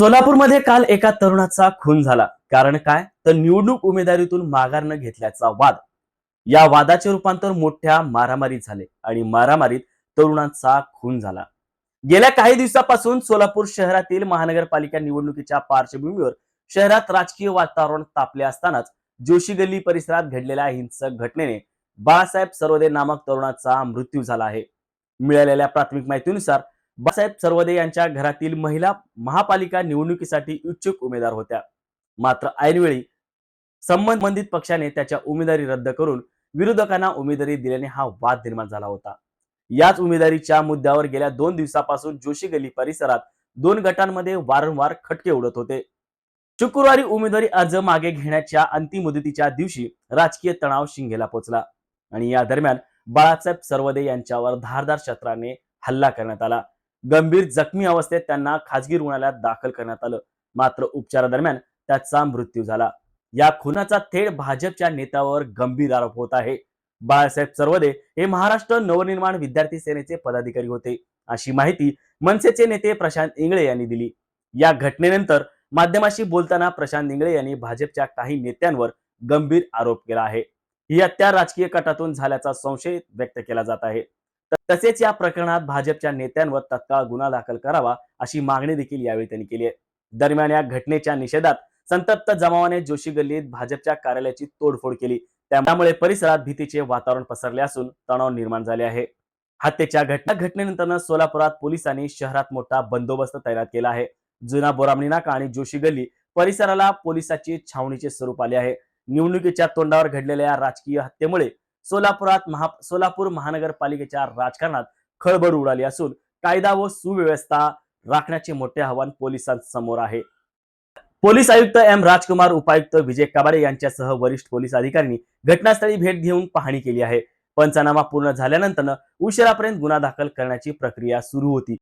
सोलापूरमध्ये काल एका तरुणाचा खून झाला. कारण काय तर निवडणूक उमेदवारीतून माघार न घेतल्याचा वाद. या वादाचे रूपांतर मोठ्या मारामारीत झाले आणि मारामारीत तरुणाचा खून झाला. गेल्या काही दिवसापासून सोलापूर शहरातील महानगरपालिका निवडणुकीच्या पार्श्वभूमीवर शहरात राजकीय वातावरण तापले असतानाच जोशी गल्ली परिसरात घडलेल्या हिंसक घटनेने बाळासाहेब सरवदे नामक तरुणाचा मृत्यू झाला आहे. मिळालेल्या प्राथमिक माहितीनुसार बाळासाहेब सरवदे यांच्या घरातील महिला महापालिका निवडणुकीसाठी इच्छुक उमेदवार होत्या. मात्र ऐनवेळी संबंधित पक्षाने त्याच्या उमेदवारी रद्द करून विरोधकांना उमेदवारी दिल्याने हा वाद निर्माण झाला होता. याच उमेदवारीच्या मुद्द्यावर गेल्या 2 दिवसापासून जोशी गल्ली परिसरात दोन गटांमध्ये वारंवार खटके उडत होते. शुक्रवारी उमेदवारी अर्ज मागे घेण्याच्या अंतिम मुदतीच्या दिवशी राजकीय तणाव शिंगेला पोहोचला आणि या दरम्यान बाळासाहेब सरवदे यांच्यावर धारदार शस्त्राने हल्ला करण्यात आला. गंभीर जखमी अवस्थेत त्यांना खासगी रुग्णालयात दाखल करण्यात आलं. मात्र उपचारादरम्यान त्याचा मृत्यू झाला. या खुनाचा थेट भाजपच्या नेत्यावर गंभीर आरोप होत आहे. बाळासाहेब सरवदे हे महाराष्ट्र नवनिर्माण विद्यार्थी सेनेचे पदाधिकारी होते, अशी माहिती मनसेचे नेते प्रशांत इंगळे यांनी दिली. या घटनेनंतर माध्यमांशी बोलताना प्रशांत इंगळे यांनी भाजपच्या काही नेत्यांवर गंभीर आरोप केला आहे. ही हत्या राजकीय कटातून झाल्याचा संशय व्यक्त केला जात आहे. तसेच या प्रकरणात भाजपच्या नेत्यांवर तत्काळ गुन्हा दाखल करावा अशी मागणी देखील यावेळी त्यांनी केली आहे. दरम्यान या घटनेच्या निषेधात संतप्त जमावाने जोशी गल्लीत भाजपच्या कार्यालयाची तोडफोड केली. त्यामुळे परिसरात भीतीचे वातावरण पसरले असून तणाव निर्माण झाले आहे. हत्येच्या घटनेनंतर सोलापुरात पोलिसांनी शहरात मोठा बंदोबस्त तैनात केला आहे. जुना बोरामणी नाका आणि जोशी गल्ली परिसराला पोलिसांची छावणीचे स्वरूप आले आहे. निवडणुकीच्या तोंडावर घडलेल्या या राजकीय हत्येमुळे सोलापूर महानगरपालिकेच्या राजकारणात खळबळ उडाली असून कायदा व सुव्यवस्था राखण्याचे मोठे आव्हान पोलिसांसमोर आहे. पोलीस आयुक्त एम राजकुमार, उपायुक्त विजय कबाडे यांच्यासह वरिष्ठ पोलीस अधिकाऱ्यांनी घटनास्थळी भेट घेऊन पाहणी केली आहे. पंचनामा पूर्ण झाल्यानंतर उशिरापर्यंत गुन्हा दाखल करण्याची प्रक्रिया सुरू होती.